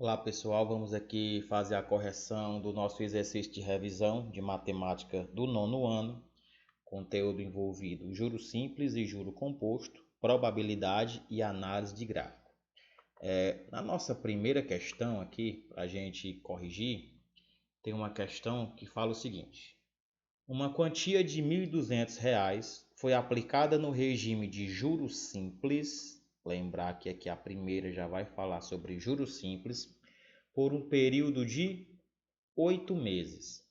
Olá pessoal, vamos aqui fazer a correção do nosso exercício de revisão de matemática do nono ano, conteúdo envolvido juro simples e juro composto, probabilidade e análise de gráfico. Na nossa primeira questão aqui, para a gente corrigir, tem uma questão que fala o seguinte: uma quantia de R$ 1.200 foi aplicada no regime de juros simples. Lembrar que aqui a primeira já vai falar sobre juros simples, por um período de 8 meses.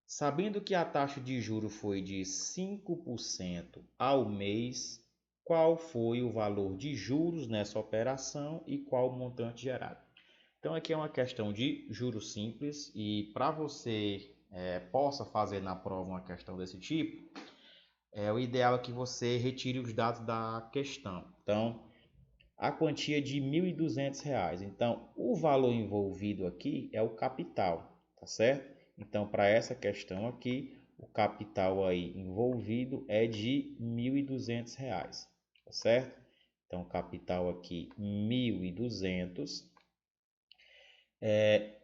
Sabendo que a taxa de juros foi de 5% ao mês, qual foi o valor de juros nessa operação e qual o montante gerado? Então aqui é uma questão de juros simples e para você possa fazer na prova uma questão desse tipo, o ideal é que você retire os dados da questão. Então, a quantia de R$ 1.200. Então, o valor envolvido aqui é o capital, tá certo? Então, para essa questão aqui, o capital aí envolvido é de R$ 1.200, tá certo? Então, capital aqui 1.200.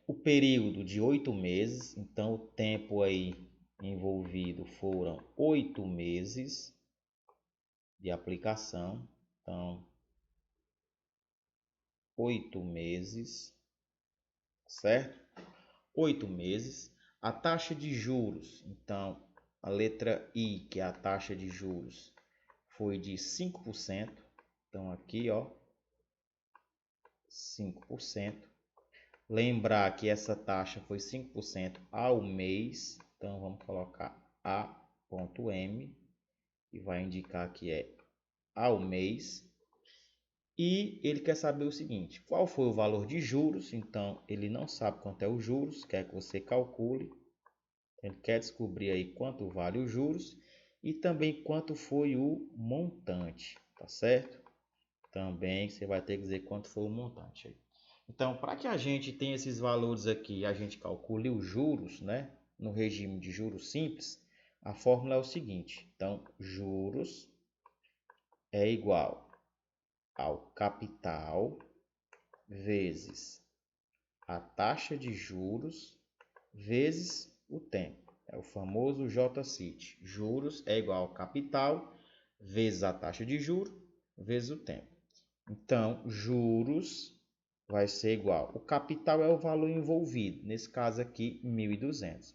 O período de 8 meses, então o tempo aí envolvido foram 8 meses de aplicação. Então, 8 meses, certo? 8 meses. A taxa de juros, então, a letra I, que é a taxa de juros, foi de 5%. Então, aqui, ó, 5%. Lembrar que essa taxa foi 5% ao mês. Então, vamos colocar A.M, e vai indicar que é ao mês. E ele quer saber o seguinte: qual foi o valor de juros? Então, ele não sabe quanto é os juros, quer que você calcule. Ele quer descobrir aí quanto vale os juros e também quanto foi o montante, tá certo? Também você vai ter que dizer quanto foi o montante aí. Então, para que a gente tenha esses valores aqui e a gente calcule os juros, né, no regime de juros simples, a fórmula é o seguinte: então, juros é igual ao capital vezes a taxa de juros vezes o tempo. É o famoso J-CIT. Juros é igual ao capital vezes a taxa de juros vezes o tempo. Então, juros vai ser igual. O capital é o valor envolvido. Nesse caso aqui, 1.200.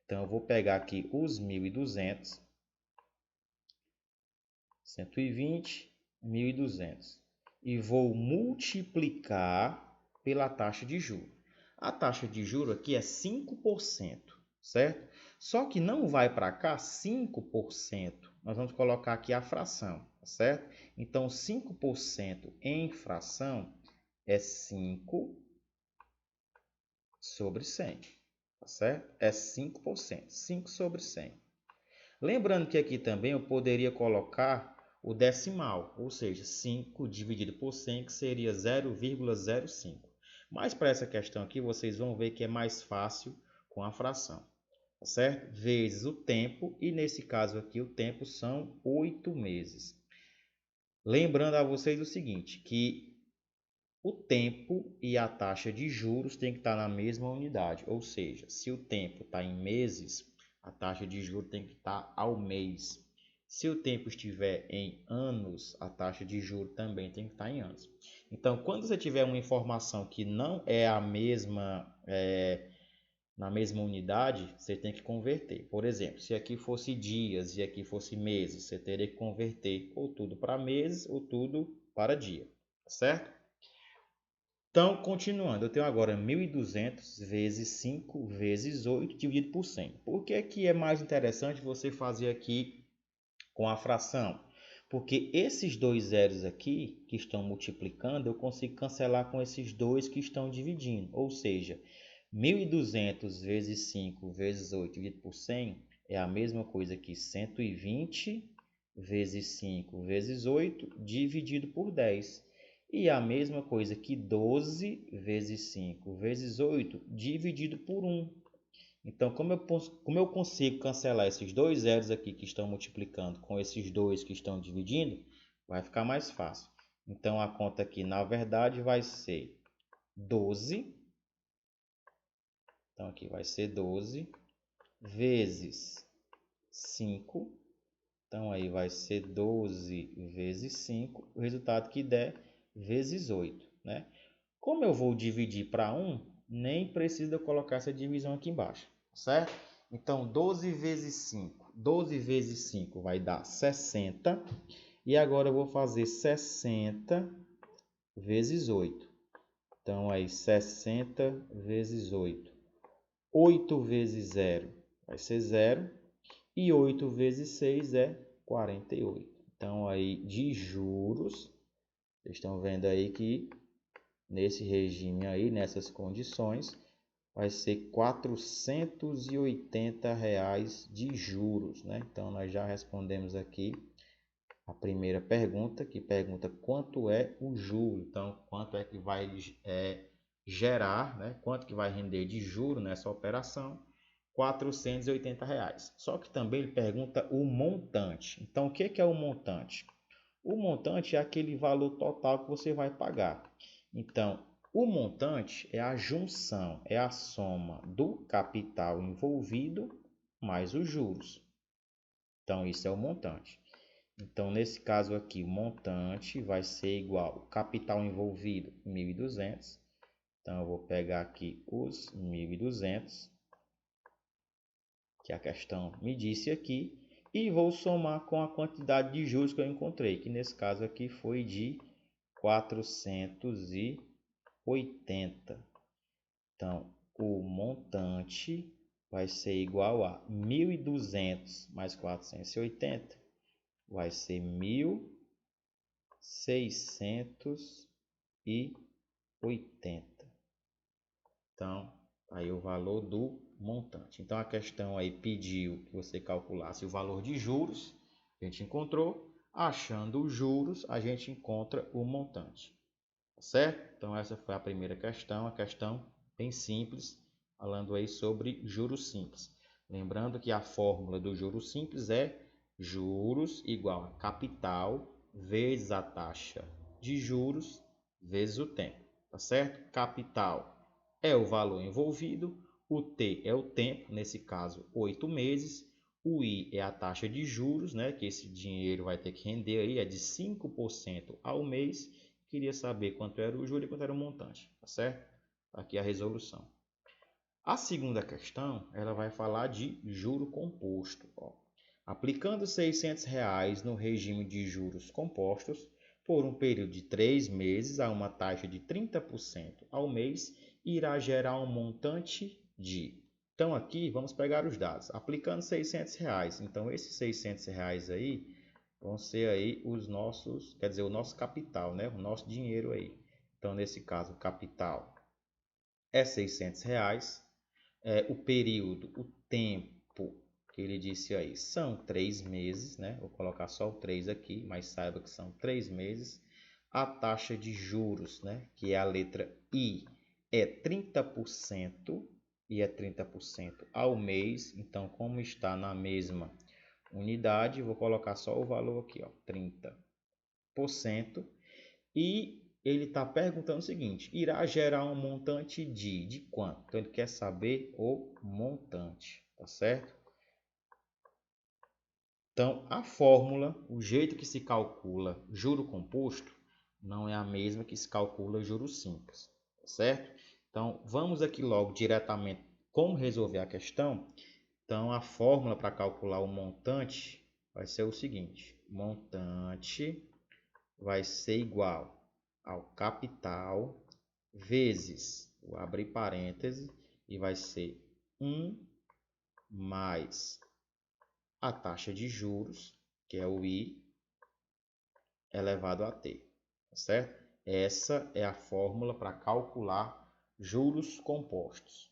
Então, eu vou pegar aqui os 1.200. 120, 1.200. E vou multiplicar pela taxa de juros. A taxa de juros aqui é 5%, certo? Só que não vai para cá 5%. Nós vamos colocar aqui a fração, certo? Então, 5% em fração é 5 sobre 100, tá certo? É 5%, 5 sobre 100. Lembrando que aqui também eu poderia colocar o decimal, ou seja, 5 dividido por 100, que seria 0,05. Mas para essa questão aqui, vocês vão ver que é mais fácil com a fração, tá certo? Vezes o tempo, e nesse caso aqui o tempo são 8 meses. Lembrando a vocês o seguinte, que o tempo e a taxa de juros tem que estar na mesma unidade, ou seja, se o tempo está em meses, a taxa de juros tem que estar ao mês. Se o tempo estiver em anos, a taxa de juros também tem que estar em anos. Então, quando você tiver uma informação que não é a mesma, na mesma unidade, você tem que converter. Por exemplo, se aqui fosse dias e aqui fosse meses, você teria que converter ou tudo para meses ou tudo para dia, certo? Então, continuando, eu tenho agora 1.200 vezes 5 vezes 8 dividido por 100. Por que que é mais interessante você fazer aqui com a fração? Porque esses dois zeros aqui que estão multiplicando, eu consigo cancelar com esses dois que estão dividindo. Ou seja, 1.200 vezes 5 vezes 8 dividido por 100 é a mesma coisa que 120 vezes 5 vezes 8 dividido por 10. E a mesma coisa que 12 vezes 5 vezes 8 dividido por 1. Então, como eu consigo cancelar esses dois zeros aqui que estão multiplicando com esses dois que estão dividindo, vai ficar mais fácil. Então, a conta aqui, na verdade, vai ser 12 Então, aqui vai ser 12 vezes 5. Então, aí vai ser 12 vezes 5. O resultado que der, vezes 8, né? Como eu vou dividir para 1, nem precisa colocar essa divisão aqui embaixo, certo? Então, 12 vezes 5. 12 vezes 5 vai dar 60. E agora eu vou fazer 60 vezes 8. Então, aí 60 vezes 8. 8 vezes 0 vai ser 0. E 8 vezes 6 é 48. Então, aí de juros, vocês estão vendo aí que nesse regime aí, nessas condições, vai ser R$ 480 de juros, né? Então, nós já respondemos aqui a primeira pergunta, que pergunta quanto é o juro. Então, quanto é que vai gerar, né? Quanto que vai render de juro nessa operação? R$ 480. Só que também ele pergunta o montante. Então, o que é o montante? O montante é aquele valor total que você vai pagar. Então, o montante é a junção, é a soma do capital envolvido mais os juros. Então, isso é o montante. Então, nesse caso aqui, o montante vai ser igual ao capital envolvido, 1.200. Então, eu vou pegar aqui os 1.200, que a questão me disse aqui, e vou somar com a quantidade de juros que eu encontrei, que nesse caso aqui foi de 480. Então, o montante vai ser igual a 1.200 mais 480, vai ser 1.680. Então, aí o valor do montante. Então, a questão aí pediu que você calculasse o valor de juros, a gente encontrou. Achando os juros, a gente encontra o montante. Certo? Então, essa foi a primeira questão, a questão bem simples, falando aí sobre juros simples. Lembrando que a fórmula do juros simples é juros igual a capital vezes a taxa de juros vezes o tempo, tá certo? Capital é o valor envolvido, o T é o tempo, nesse caso 8 meses, o I é a taxa de juros, né, que esse dinheiro vai ter que render aí, é de 5% ao mês. Queria saber quanto era o juro e quanto era o montante, tá certo? Aqui a resolução. A segunda questão, ela vai falar de juro composto. Ó. Aplicando R$ 600 no regime de juros compostos por um período de 3 meses a uma taxa de 30% ao mês, irá gerar um montante de... Então, aqui, vamos pegar os dados. Aplicando R$ 600, então esses R$ 600 aí vão ser aí os nossos, quer dizer, o nosso capital, né? O nosso dinheiro aí. Então, nesse caso, o capital é R$ 600. O período, o tempo que ele disse aí, são 3 meses, né? Vou colocar só o 3 aqui, mas saiba que são 3 meses. A taxa de juros, né? Que é a letra I, é 30% e é 30% ao mês. Então, como está na mesma unidade, vou colocar só o valor aqui, ó, 30%. E ele está perguntando o seguinte, irá gerar um montante de quanto? Então, ele quer saber o montante, tá certo? Então, a fórmula, o jeito que se calcula juro composto, não é a mesma que se calcula juros simples, tá certo? Então, vamos aqui logo diretamente como resolver a questão. Então, a fórmula para calcular o montante vai ser o seguinte, montante vai ser igual ao capital vezes, vou abrir parênteses, e vai ser 1 mais a taxa de juros, que é o I, elevado a T, tá certo? Essa é a fórmula para calcular juros compostos.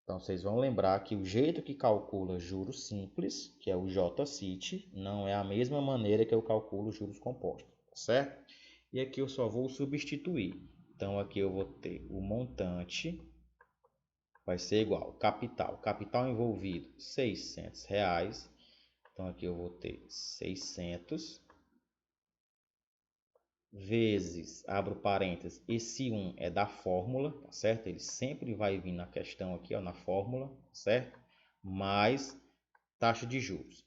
Então, vocês vão lembrar que o jeito que calcula juros simples, que é o J-CIT, não é a mesma maneira que eu calculo juros compostos, tá certo? E aqui eu só vou substituir. Então, aqui eu vou ter o montante, vai ser igual capital. Capital envolvido, R$ 600. Então, aqui eu vou ter 600 vezes, abro parênteses, esse 1 é da fórmula, tá certo? Ele sempre vai vir na questão aqui, ó, na fórmula, certo? Mais taxa de juros.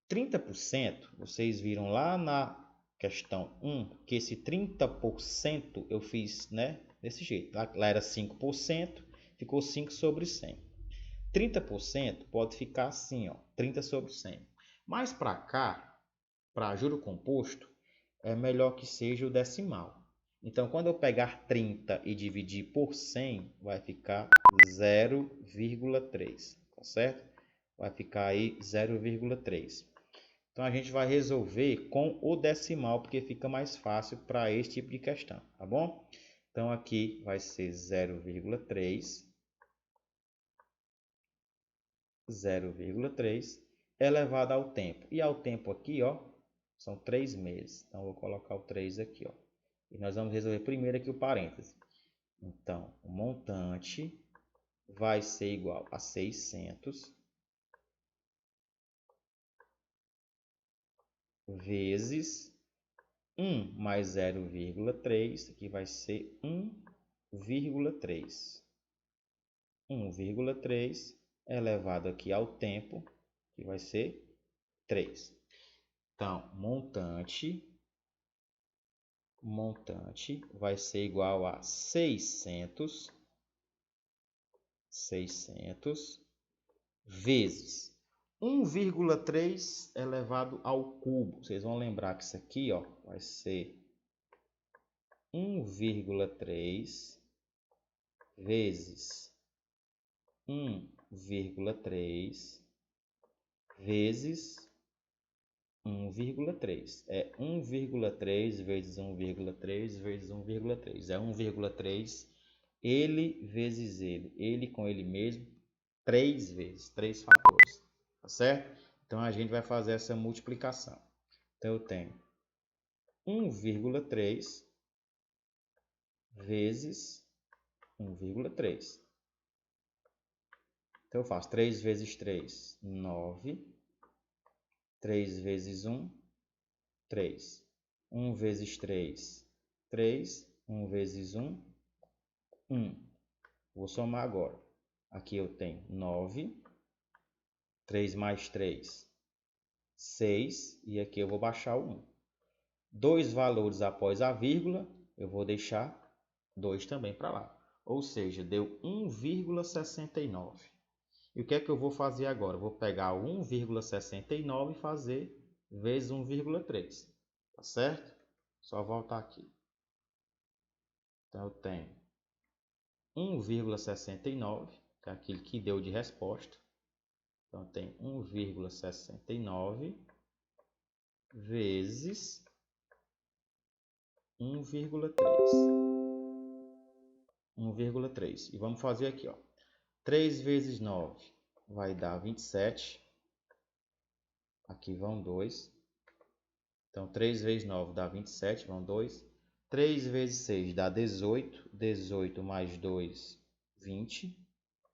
30%, vocês viram lá na questão 1, que esse 30% eu fiz, né, desse jeito. Lá era 5%, ficou 5 sobre 100. 30% pode ficar assim, ó, 30 sobre 100. Mas para cá, para juro composto, é melhor que seja o decimal. Então, quando eu pegar 30 e dividir por 100, vai ficar 0,3, tá certo? Vai ficar aí 0,3. Então, a gente vai resolver com o decimal, porque fica mais fácil para esse tipo de questão, tá bom? Então, aqui vai ser 0,3 elevado ao tempo. E ao tempo aqui, ó, são 3 meses. Então, eu vou colocar o 3 aqui, ó. E nós vamos resolver primeiro aqui o parêntese. Então, o montante vai ser igual a 600 vezes 1 mais 0,3, aqui vai ser 1,3. 1,3 elevado aqui ao tempo, que vai ser 3. Então, montante vai ser igual a 600 vezes 1,3 elevado ao cubo. Vocês vão lembrar que isso aqui, ó, vai ser 1,3 vezes 1,3 vezes 1,3. É 1,3 vezes 1,3 vezes 1,3. É 1,3 ele vezes ele. Ele com ele mesmo, 3 vezes, 3 fatores. Tá certo? Então, a gente vai fazer essa multiplicação. Então, eu tenho 1,3 vezes 1,3. Então, eu faço 3 vezes 3, 9. 3 vezes 1, 3. 1 vezes 3, 3. 1 vezes 1, 1. Vou somar agora. Aqui eu tenho 9. 3 mais 3, 6. E aqui eu vou baixar o 1. Dois valores após a vírgula, eu vou deixar 2 também para lá. Ou seja, deu 1,69. E o que é que eu vou fazer agora? Eu vou pegar o 1,69 e fazer vezes 1,3. Tá certo? Só voltar aqui. Então, eu tenho 1,69, que é aquilo que deu de resposta. Então, eu tenho 1,69 vezes 1,3. 1,3. E vamos fazer aqui, ó. 3 vezes 9 vai dar 27. Aqui vão 2. Então, 3 vezes 9 dá 27, vão 2. 3 vezes 6 dá 18. 18 mais 2, 20.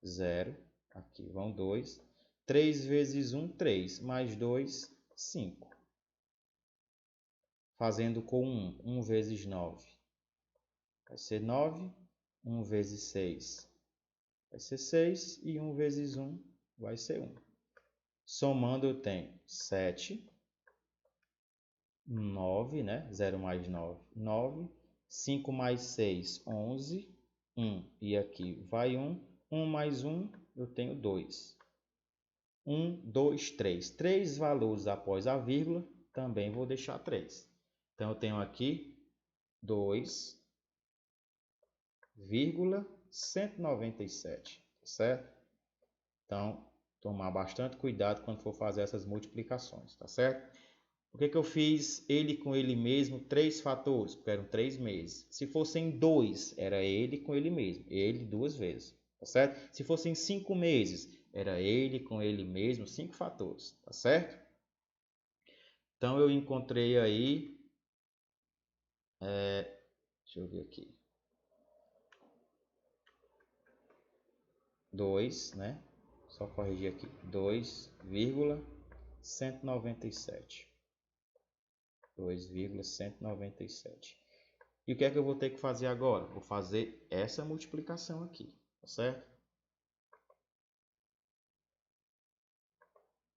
0. Aqui vão 2. 3 vezes 1, 3. Mais 2, 5. Fazendo com 1. 1 vezes 9 vai ser 9. 1 vezes 6 vai ser 6. E 1 vezes 1 vai ser 1. Somando, eu tenho 7. 9, né? 0 mais 9, 9. 5 mais 6, 11. 1. E aqui vai 1. 1 mais 1, eu tenho 2. 1, 2, 3. 3 valores após a vírgula, também vou deixar 3. Então, eu tenho aqui 2,197, certo? Então, tomar bastante cuidado quando for fazer essas multiplicações, tá certo? Por que eu fiz ele com ele mesmo 3 fatores? Porque eram 3 meses. Se fossem 2, era ele com ele mesmo. Ele 2 vezes, tá certo? Se fossem 5 meses, era ele com ele mesmo 5 fatores, tá certo? Então, eu encontrei aí... deixa eu ver aqui. 2, né? Só corrigir aqui. 2,197. 2,197. E o que é que eu vou ter que fazer agora? Vou fazer essa multiplicação aqui, tá certo?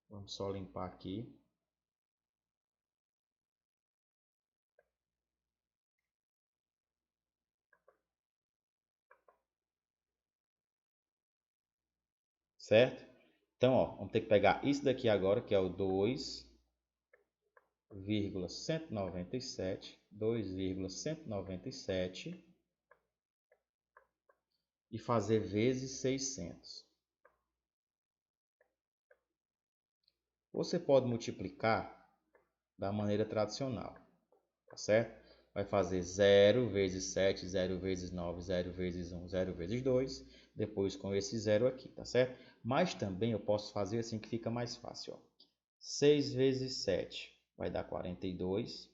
Vamos só limpar aqui. Certo? Então, ó, vamos ter que pegar isso daqui agora, que é o 2,197, e fazer vezes 600. Você pode multiplicar da maneira tradicional, tá certo? Vai fazer 0 vezes 7, 0 vezes 9, 0 vezes 1, 0 vezes 2, depois com esse 0 aqui, tá certo? Mas também eu posso fazer assim que fica mais fácil, ó. 6 vezes 7 vai dar 42,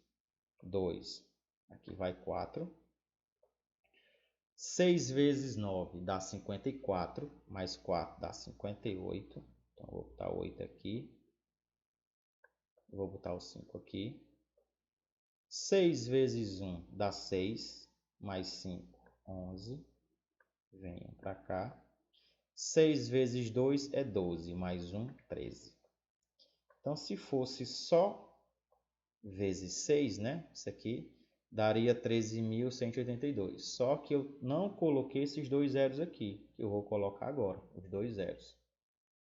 2, aqui vai 4. 6 vezes 9 dá 54, mais 4 dá 58. Então, vou botar 8 aqui. Vou botar o 5 aqui. 6 vezes 1 dá 6, mais 5, 11. Venham para cá. 6 vezes 2 é 12, mais 1, 13. Então, se fosse só vezes 6, né? Isso aqui daria 13.182. Só que eu não coloquei esses dois zeros aqui, que eu vou colocar agora, os dois zeros.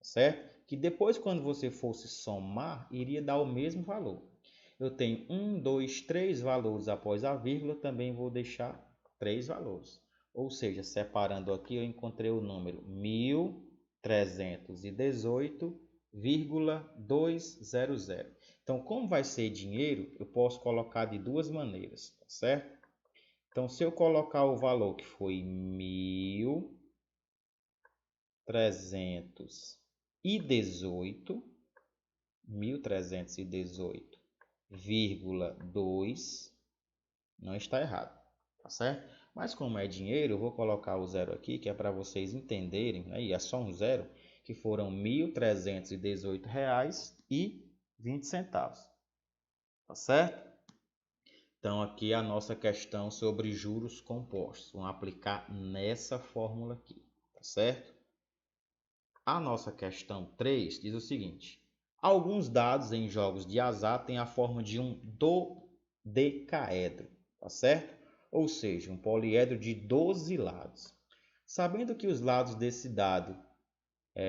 Certo? Que depois, quando você fosse somar, iria dar o mesmo valor. Eu tenho 1, 2, 3 valores após a vírgula, também vou deixar 3 valores. Ou seja, separando aqui, eu encontrei o número 1.318,200. Então, como vai ser dinheiro, eu posso colocar de duas maneiras, tá certo? Então, se eu colocar o valor que foi 1.318,2, não está errado, tá certo? Mas como é dinheiro, eu vou colocar o zero aqui, que é para vocês entenderem, né? E é só um zero, que foram R$ 1.318,20, tá certo? Então, aqui é a nossa questão sobre juros compostos. Vamos aplicar nessa fórmula aqui, tá certo? A nossa questão 3 diz o seguinte: alguns dados em jogos de azar têm a forma de um dodecaedro, tá certo? Ou seja, um poliedro de 12 lados. Sabendo que os lados desse dado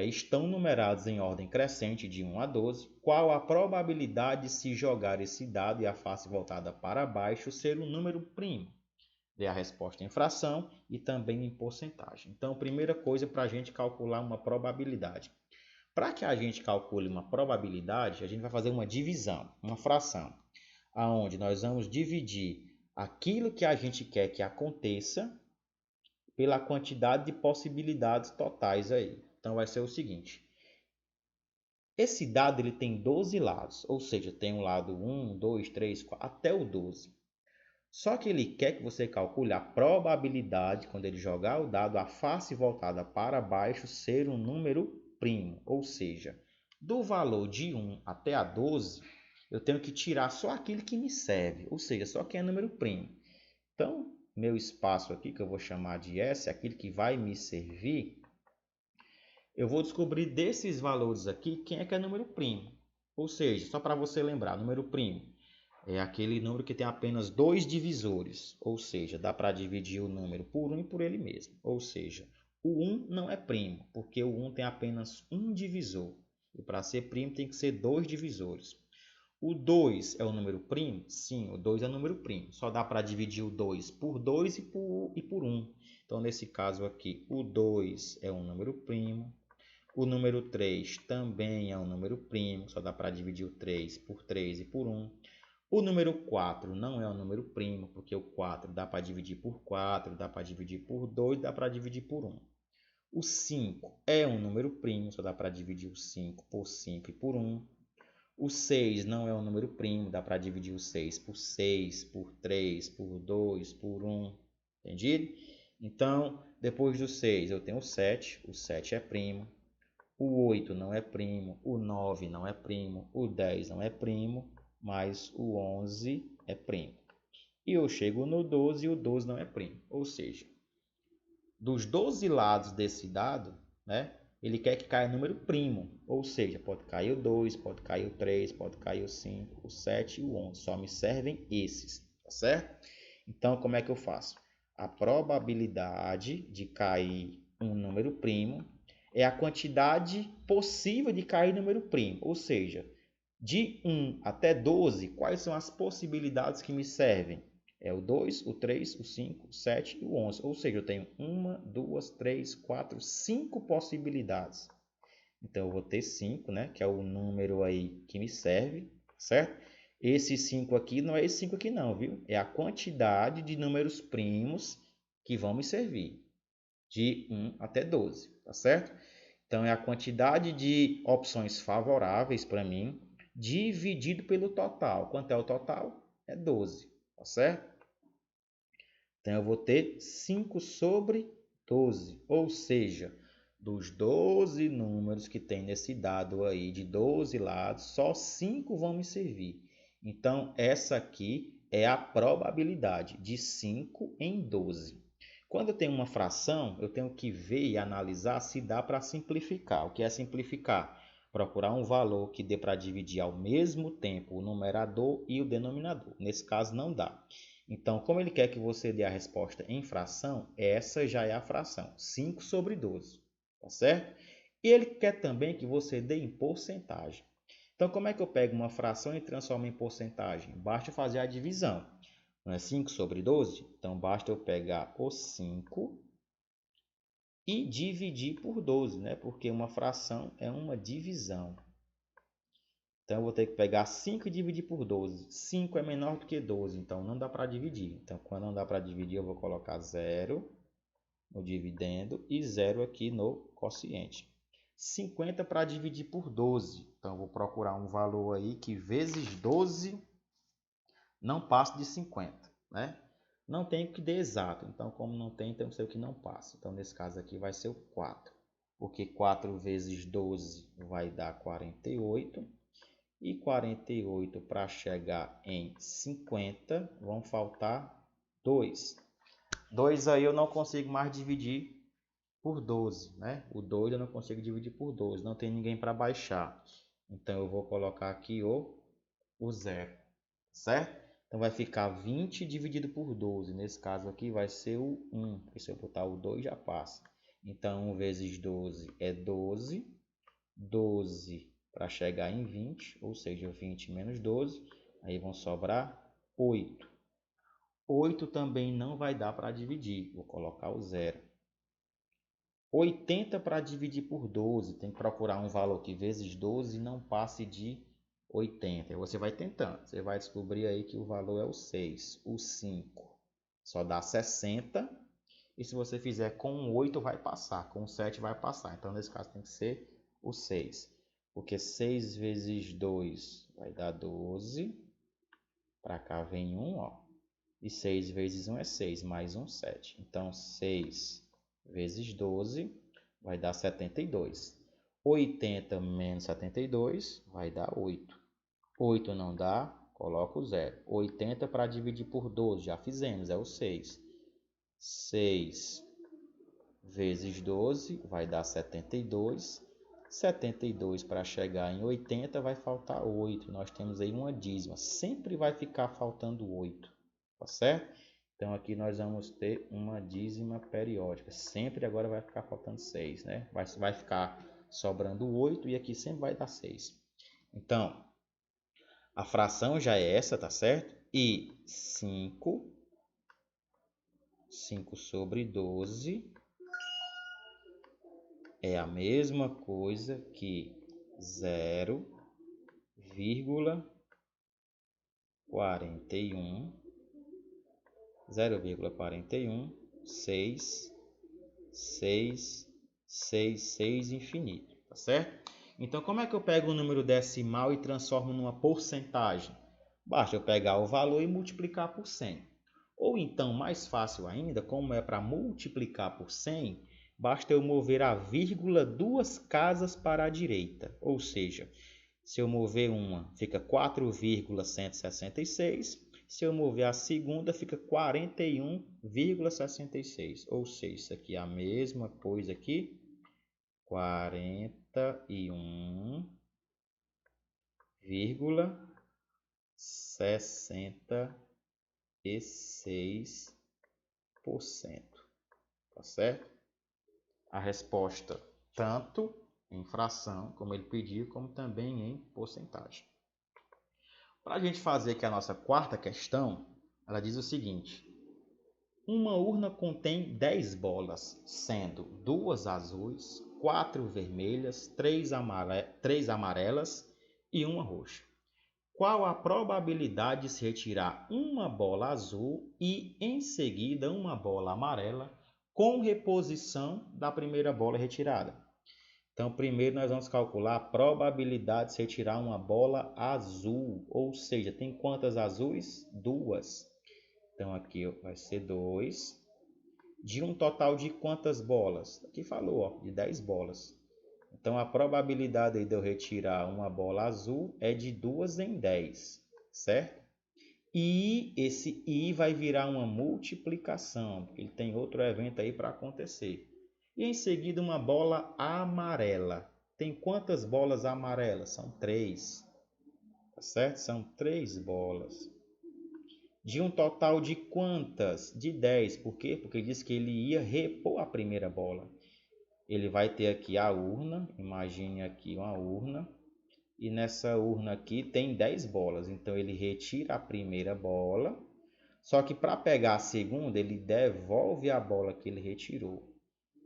estão numerados em ordem crescente de 1 a 12, qual a probabilidade de se jogar esse dado e a face voltada para baixo ser um número primo? Dê a resposta em fração e também em porcentagem. Então, primeira coisa para a gente calcular uma probabilidade. Para que a gente calcule uma probabilidade, a gente vai fazer uma divisão, uma fração, aonde nós vamos dividir aquilo que a gente quer que aconteça pela quantidade de possibilidades totais aí. Então, vai ser o seguinte: esse dado ele tem 12 lados, ou seja, tem o lado 1, 2, 3, 4, até o 12. Só que ele quer que você calcule a probabilidade, quando ele jogar o dado, a face voltada para baixo ser um número primo. Ou seja, do valor de 1 até a 12, eu tenho que tirar só aquilo que me serve, ou seja, só que é número primo. Então, meu espaço aqui, que eu vou chamar de S, aquilo que vai me servir, eu vou descobrir desses valores aqui quem é que é número primo. Ou seja, só para você lembrar, número primo é aquele número que tem apenas dois divisores, ou seja, dá para dividir o número por 1 e por ele mesmo. Ou seja, o 1 não é primo, porque o 1 tem apenas um divisor. E para ser primo tem que ser dois divisores. O 2 é o número primo? Sim, o 2 é o número primo. Só dá para dividir o 2 por 2 e por 1. Então, nesse caso aqui, o 2 é um número primo. O número 3 também é um número primo. Só dá para dividir o 3 por 3 e por 1. O número 4 não é um número primo, porque o 4 dá para dividir por 4, dá para dividir por 2, dá para dividir por 1. O 5 é um número primo, só dá para dividir o 5 por 5 e por 1. O 6 não é um número primo, dá para dividir o 6 por 6, por 3, por 2, por 1. Entendido? Então, depois do 6 eu tenho o 7 é primo. O 8 não é primo, o 9 não é primo, o 10 não é primo. mas o 11 é primo. E eu chego no 12 e o 12 não é primo. Ou seja, dos 12 lados desse dado, né, ele quer que caia número primo. Ou seja, pode cair o 2, pode cair o 3, pode cair o 5, o 7 e o 11. Só me servem esses, tá certo? Então, como é que eu faço? A probabilidade de cair um número primo é a quantidade possível de cair número primo. Ou seja, de 1 até 12, quais são as possibilidades que me servem? É o 2, o 3, o 5, o 7 e o 11. Ou seja, eu tenho 1, 2, 3, 4, 5 possibilidades. Então, eu vou ter 5, né? Que é o número aí que me serve, certo? Esse 5 aqui não é esse 5 aqui não, viu? É a quantidade de números primos que vão me servir. De 1 até 12, tá certo? Então, é a quantidade de opções favoráveis para mim, dividido pelo total. Quanto é o total? É 12, tá certo? Então, eu vou ter 5 sobre 12, ou seja, dos 12 números que tem nesse dado aí, de 12 lados, só 5 vão me servir. Então, essa aqui é a probabilidade de 5 em 12. Quando eu tenho uma fração, eu tenho que ver e analisar se dá para simplificar. O que é simplificar? Procurar um valor que dê para dividir ao mesmo tempo o numerador e o denominador. Nesse caso, não dá. Então, como ele quer que você dê a resposta em fração, essa já é a fração, 5 sobre 12, tá certo? E ele quer também que você dê em porcentagem. Então, como é que eu pego uma fração e transformo em porcentagem? Basta fazer a divisão. Não é 5 sobre 12? Então, basta eu pegar o 5 e dividir por 12, né? Porque uma fração é uma divisão. Então, eu vou ter que pegar 5 e dividir por 12. 5 é menor do que 12, então não dá para dividir. Então, quando não dá para dividir, eu vou colocar 0 no dividendo e 0 aqui no quociente. 50 para dividir por 12. Então, eu vou procurar um valor aí que vezes 12 não passe de 50, né? Não tem que dê exato. Então, como não tem, tem que ser o que não passa. Então, nesse caso aqui vai ser o 4. Porque 4 vezes 12 vai dar 48. E 48 para chegar em 50, vão faltar 2. 2 aí eu não consigo mais dividir por 12, né? O 2 eu não consigo dividir por 12, não tem ninguém para baixar. Então eu vou colocar aqui o 0, certo? Então vai ficar 20 dividido por 12. Nesse caso aqui vai ser o 1, porque se eu botar o 2 já passa. Então 1 vezes 12 é 12. 12 para chegar em 20, ou seja, 20 menos 12, aí vão sobrar 8. 8 também não vai dar para dividir, vou colocar o 0. 80 para dividir por 12, tem que procurar um valor que vezes 12 não passe de 80. Aí você vai tentando, você vai descobrir aí que o valor é o 6, o 5 só dá 60, e se você fizer com o 8 vai passar, com o 7 vai passar, então nesse caso tem que ser o 6. Porque 6 vezes 2 vai dar 12. Para cá vem 1, ó. E 6 vezes 1 é 6, mais 1, 7. Então, 6 vezes 12 vai dar 72. 80 menos 72 vai dar 8. 8 não dá, coloca o 0. 80 para dividir por 12, já fizemos, é o 6. 6 vezes 12 vai dar 72. 72 para chegar em 80 vai faltar 8. Nós temos aí uma dízima. Sempre vai ficar faltando 8. Tá certo? Então aqui nós vamos ter uma dízima periódica. Sempre agora vai ficar faltando 6, né? Vai ficar sobrando 8 e aqui sempre vai dar 6. Então, a fração já é essa, tá certo? E 5 sobre 12 é a mesma coisa que 0,41 6 infinito, tá certo? Então, como é que eu pego um número decimal e transformo numa porcentagem? Basta eu pegar o valor e multiplicar por 100. Ou então, mais fácil ainda, como é para multiplicar por 100, basta eu mover a vírgula 2 casas para a direita. Ou seja, Se eu mover uma, fica 4,166. Se eu mover a segunda, fica 41,66. Ou seja, isso aqui é a mesma coisa aqui. 41,66%. Tá certo? A resposta tanto em fração, como ele pediu, como também em porcentagem. Para a gente fazer aqui a nossa quarta questão, ela diz o seguinte: uma urna contém 10 bolas, sendo 2 azuis, 4 vermelhas, 3 amarelas e 1 roxa. Qual a probabilidade de se retirar uma bola azul e, em seguida, uma bola amarela com reposição da primeira bola retirada? Então, primeiro nós vamos calcular a probabilidade de se retirar uma bola azul, ou seja, tem quantas azuis? 2. Então, aqui vai ser 2. De um total de quantas bolas? Aqui falou, ó, de 10 bolas. Então, a probabilidade de eu retirar uma bola azul é de 2 em 10, certo? E esse I vai virar uma multiplicação, porque ele tem outro evento aí para acontecer. E em seguida uma bola amarela. Tem quantas bolas amarelas? São 3. Tá certo? São 3 bolas. De um total de quantas? De 10. Por quê? Porque ele disse que ele ia repor a primeira bola. Ele vai ter aqui a urna. Imagine aqui uma urna. E nessa urna aqui tem 10 bolas. Então ele retira a primeira bola. Só que para pegar a segunda, ele devolve a bola que ele retirou.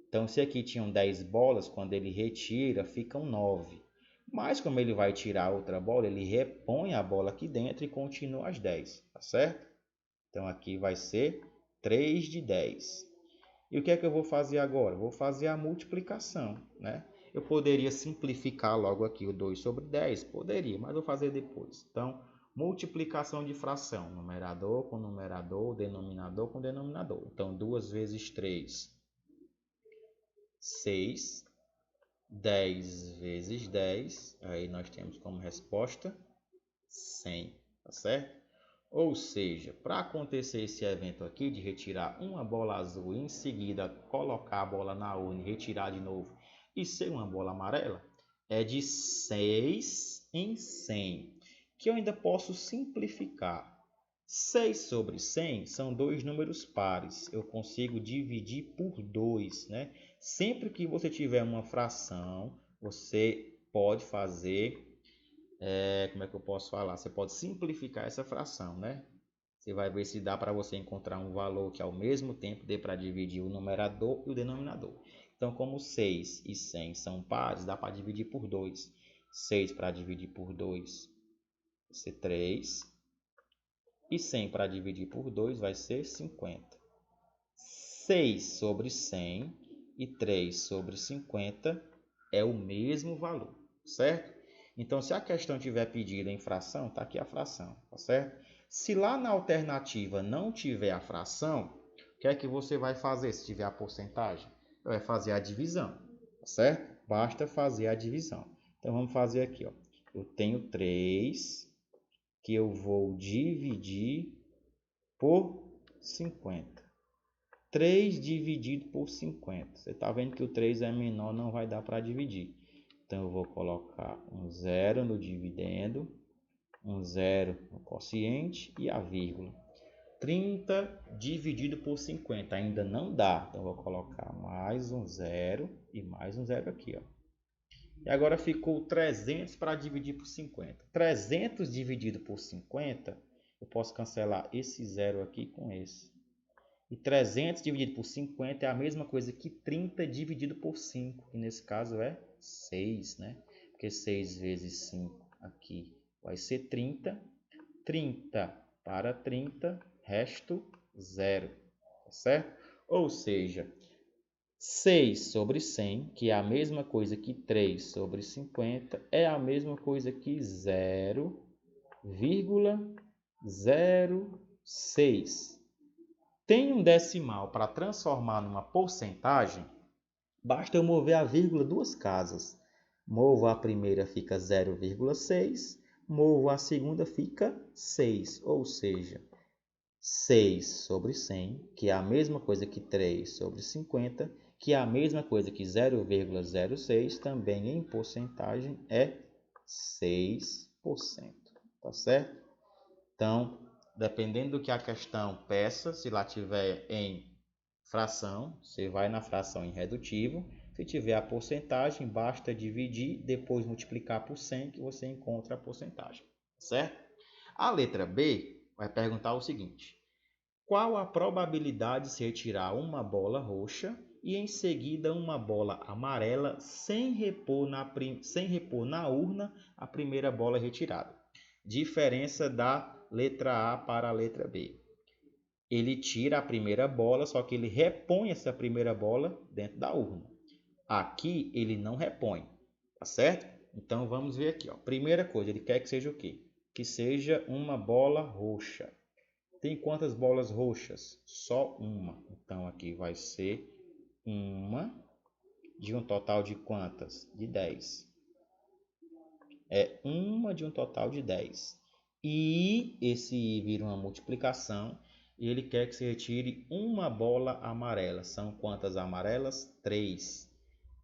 Então, se aqui tinham 10 bolas, quando ele retira, ficam 9. Mas como ele vai tirar outra bola, ele repõe a bola aqui dentro e continua as 10, tá certo? Então, aqui vai ser 3 de 10. E o que é que eu vou fazer agora? Vou fazer a multiplicação, né? Eu poderia simplificar logo aqui o 2 sobre 10? Poderia, mas vou fazer depois. Então, multiplicação de fração. Numerador com numerador, denominador com denominador. Então, 2 vezes 3... 6, 10 vezes 10, aí nós temos como resposta 100, tá certo? Ou seja, para acontecer esse evento aqui de retirar uma bola azul e em seguida colocar a bola na urna e retirar de novo e ser uma bola amarela, é de 6 em 100, que eu ainda posso simplificar. 6 sobre 100 são dois números pares. Eu consigo dividir por 2, né? Sempre que você tiver uma fração, você pode fazer... como é que eu posso falar? Você pode simplificar essa fração, né? Você vai ver se dá para você encontrar um valor que ao mesmo tempo dê para dividir o numerador e o denominador. Então, como 6 e 100 são pares, dá para dividir por 2. 6 para dividir por 2 vai ser 3. E 100 para dividir por 2 vai ser 50. 6 sobre 100 e 3 sobre 50 é o mesmo valor, certo? Então, se a questão tiver pedido em fração, está aqui a fração, tá certo? Se lá na alternativa não tiver a fração, o que é que você vai fazer se tiver a porcentagem? Vai fazer a divisão, tá certo? Basta fazer a divisão. Então, vamos fazer aqui, ó. Eu tenho 3... que eu vou dividir por 50. 3 dividido por 50. Você está vendo que o 3 é menor, não vai dar para dividir. Então, eu vou colocar um 0 no dividendo, um 0 no quociente e a vírgula. 30 dividido por 50 ainda não dá. Então, eu vou colocar mais um 0 e mais um 0 aqui, ó. E agora ficou 300 para dividir por 50. 300 dividido por 50, eu posso cancelar esse 0 aqui com esse. E 300 dividido por 50 é a mesma coisa que 30 dividido por 5. E nesse caso é 6, né? Porque 6 vezes 5 aqui vai ser 30. 30 para 30, resto 0. Tá certo? Ou seja... 6 sobre 100, que é a mesma coisa que 3 sobre 50, é a mesma coisa que 0,06. Tem um decimal para transformar numa porcentagem, basta eu mover a vírgula duas casas. Movo a primeira, fica 0,6. Movo a segunda, fica 6. Ou seja, 6 sobre 100, que é a mesma coisa que 3 sobre 50, que é a mesma coisa que 0,06, também em porcentagem é 6%. Tá certo? Então, dependendo do que a questão peça, se lá tiver em fração, você vai na fração irredutível. Se tiver a porcentagem, basta dividir, depois multiplicar por 100 que você encontra a porcentagem, certo? A letra B vai perguntar o seguinte: qual a probabilidade de se retirar uma bola roxa e em seguida uma bola amarela sem repor na urna a primeira bola retirada? Diferença da letra A para a letra B. Ele tira a primeira bola, só que ele repõe essa primeira bola dentro da urna. Aqui ele não repõe, tá certo? Então vamos ver aqui, ó. Primeira coisa, ele quer que seja o quê? Que seja uma bola roxa. Tem quantas bolas roxas? Só uma. Então aqui vai ser uma de um total de quantas? De 10. É uma de um total de 10. E esse I vira uma multiplicação. E ele quer que se retire uma bola amarela. São quantas amarelas? 3.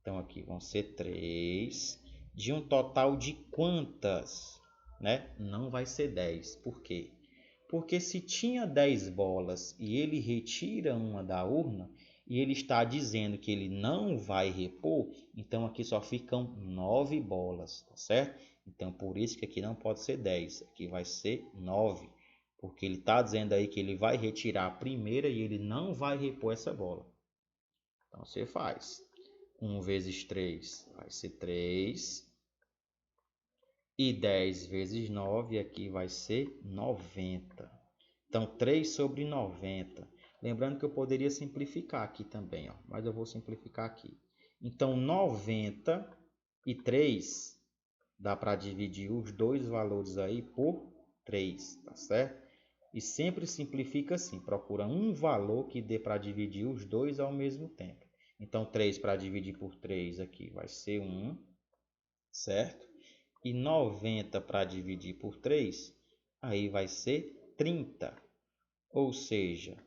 Então aqui vão ser 3. De um total de quantas? Né? Não vai ser 10. Por quê? Porque se tinha 10 bolas e ele retira uma da urna, e ele está dizendo que ele não vai repor, então aqui só ficam 9 bolas, tá certo? Então por isso que aqui não pode ser 10, aqui vai ser 9. Porque ele está dizendo aí que ele vai retirar a primeira e ele não vai repor essa bola. Então você faz 1 vezes 3 vai ser 3. E 10 vezes 9 aqui vai ser 90. Então 3 sobre 90. Lembrando que eu poderia simplificar aqui também, ó, mas eu vou simplificar aqui. Então 93 dá para dividir os dois valores aí por 3, tá certo? E sempre simplifica assim, procura um valor que dê para dividir os dois ao mesmo tempo. Então 3 para dividir por 3 aqui vai ser 1, certo? E 90 para dividir por 3, aí vai ser 30. Ou seja,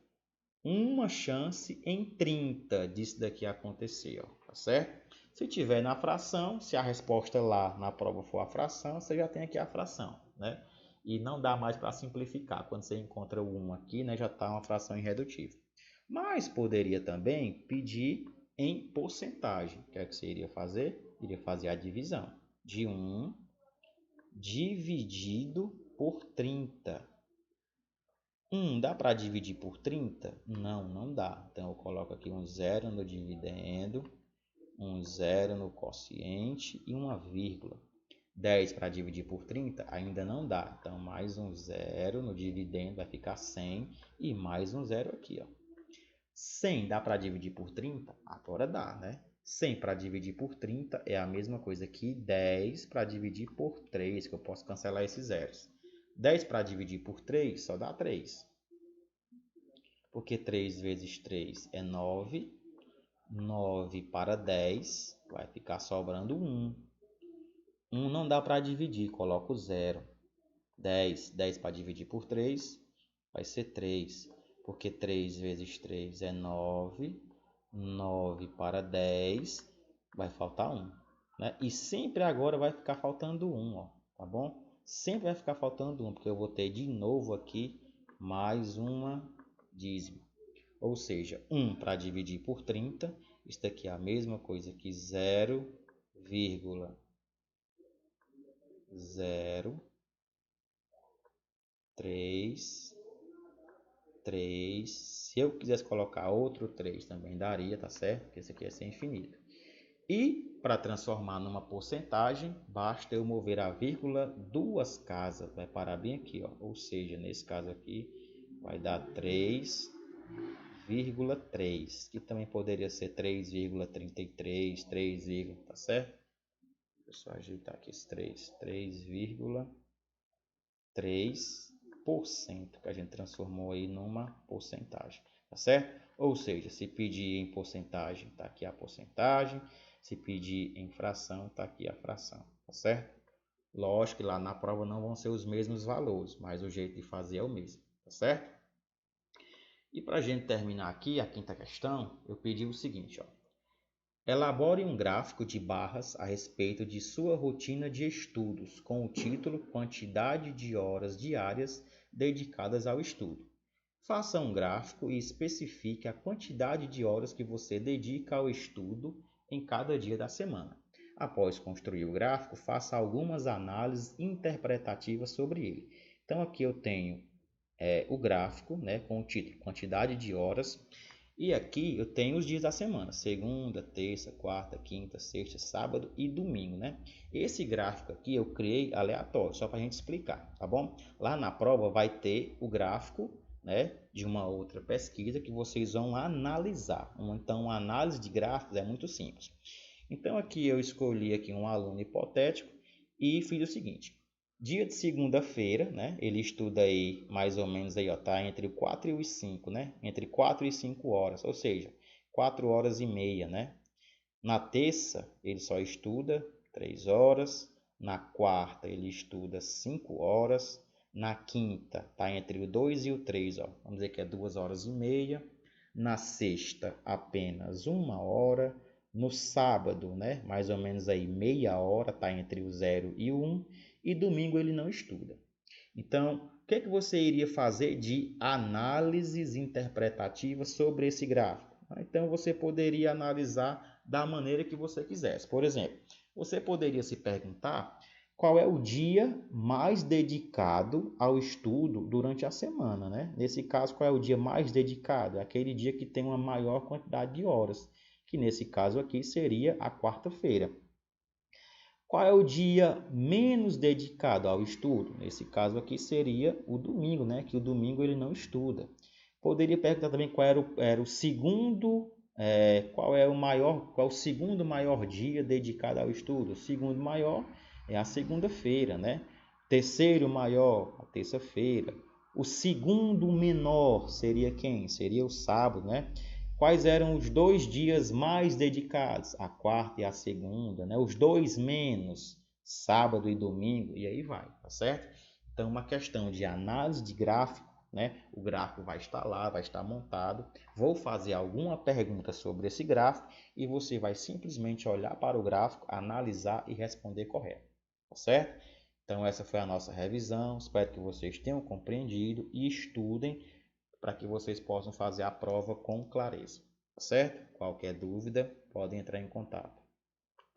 uma chance em 30 disso daqui acontecer, ó, tá certo? Se tiver na fração, se a resposta lá na prova for a fração, você já tem aqui a fração, né? E não dá mais para simplificar. Quando você encontra o 1 aqui, né, já está uma fração irredutível. Mas poderia também pedir em porcentagem. O que é que você iria fazer? Iria fazer a divisão de 1 dividido por 30. 1 dá para dividir por 30? Não, não dá. Então eu coloco aqui um zero no dividendo, um zero no quociente e uma vírgula. 10 para dividir por 30 ainda não dá. Então mais um zero no dividendo vai ficar 100 e mais um zero aqui, ó. 100 dá para dividir por 30? Agora dá, né? 100 para dividir por 30 é a mesma coisa que 10 para dividir por 3, que eu posso cancelar esses zeros. 10 para dividir por 3 só dá 3. Porque 3 vezes 3 é 9. 9 para 10 vai ficar sobrando 1. 1 não dá para dividir, coloco 0. 10 para dividir por 3 vai ser 3. Porque 3 vezes 3 é 9. 9 para 10 vai faltar 1. Né? E sempre agora vai ficar faltando 1, ó, tá bom? Sempre vai ficar faltando 1, porque eu vou ter de novo aqui mais uma dízimo. Ou seja, 1 para dividir por 30, isso daqui é a mesma coisa que 0,033. Se eu quisesse colocar outro 3 também daria, tá certo? Porque esse aqui é sem infinito. E para transformar numa porcentagem, basta eu mover a vírgula 2 casas. Vai parar bem aqui, ó. Ou seja, nesse caso aqui vai dar 3,3, que também poderia ser 3,33, 3, tá certo? Deixa eu só ajeitar aqui esse 3,3%, que a gente transformou aí numa porcentagem, tá certo? Ou seja, se pedir em porcentagem, tá aqui a porcentagem. Se pedir em fração, está aqui a fração, tá certo? Lógico que lá na prova não vão ser os mesmos valores, mas o jeito de fazer é o mesmo, tá certo? E para a gente terminar aqui a quinta questão, eu pedi o seguinte, ó. Elabore um gráfico de barras a respeito de sua rotina de estudos, com o título Quantidade de horas diárias dedicadas ao estudo. Faça um gráfico e especifique a quantidade de horas que você dedica ao estudo em cada dia da semana. Após construir o gráfico, faça algumas análises interpretativas sobre ele. Então aqui eu tenho o gráfico, né, com o título Quantidade de horas. E aqui eu tenho os dias da semana, segunda, terça, quarta, quinta, sexta, sábado e domingo, né? Esse gráfico aqui eu criei aleatório, só para a gente explicar, tá bom? Lá na prova vai ter o gráfico, né, de uma outra pesquisa que vocês vão analisar. Então, a análise de gráficos é muito simples. Então, aqui eu escolhi aqui um aluno hipotético e fiz o seguinte. Dia de segunda-feira, né? Ele estuda aí mais ou menos aí, ó, tá entre 4 e 5, né? Entre 4 e 5 horas, ou seja, 4 horas e meia, né? Na terça, ele só estuda 3 horas. Na quarta, ele estuda 5 horas. Na quinta, tá entre o 2 e o 3, ó. Vamos dizer que é 2 horas e meia. Na sexta, apenas 1 hora. No sábado, né? Mais ou menos aí meia hora, tá entre o 0 e o 1. E domingo ele não estuda. Então, o que você iria fazer de análises interpretativas sobre esse gráfico? Então, você poderia analisar da maneira que você quisesse. Por exemplo, você poderia se perguntar qual é o dia mais dedicado ao estudo durante a semana, né? Nesse caso, qual é o dia mais dedicado? É aquele dia que tem uma maior quantidade de horas, que nesse caso aqui seria a quarta-feira. Qual é o dia menos dedicado ao estudo? Nesse caso aqui seria o domingo, né? Que o domingo ele não estuda. Poderia perguntar também qual era o segundo, qual é o segundo maior dia dedicado ao estudo? O segundo maior é a segunda-feira, né? Terceiro maior, a terça-feira. O segundo menor seria quem? Seria o sábado, né? Quais eram os 2 dias mais dedicados? A quarta e a segunda, né? Os 2 menos, sábado e domingo, e aí vai, tá certo? Então, uma questão de análise de gráfico, né? O gráfico vai estar lá, vai estar montado. Vou fazer alguma pergunta sobre esse gráfico e você vai simplesmente olhar para o gráfico, analisar e responder correto, tá certo? Então, essa foi a nossa revisão. Espero que vocês tenham compreendido e estudem para que vocês possam fazer a prova com clareza, certo? Qualquer dúvida, podem entrar em contato.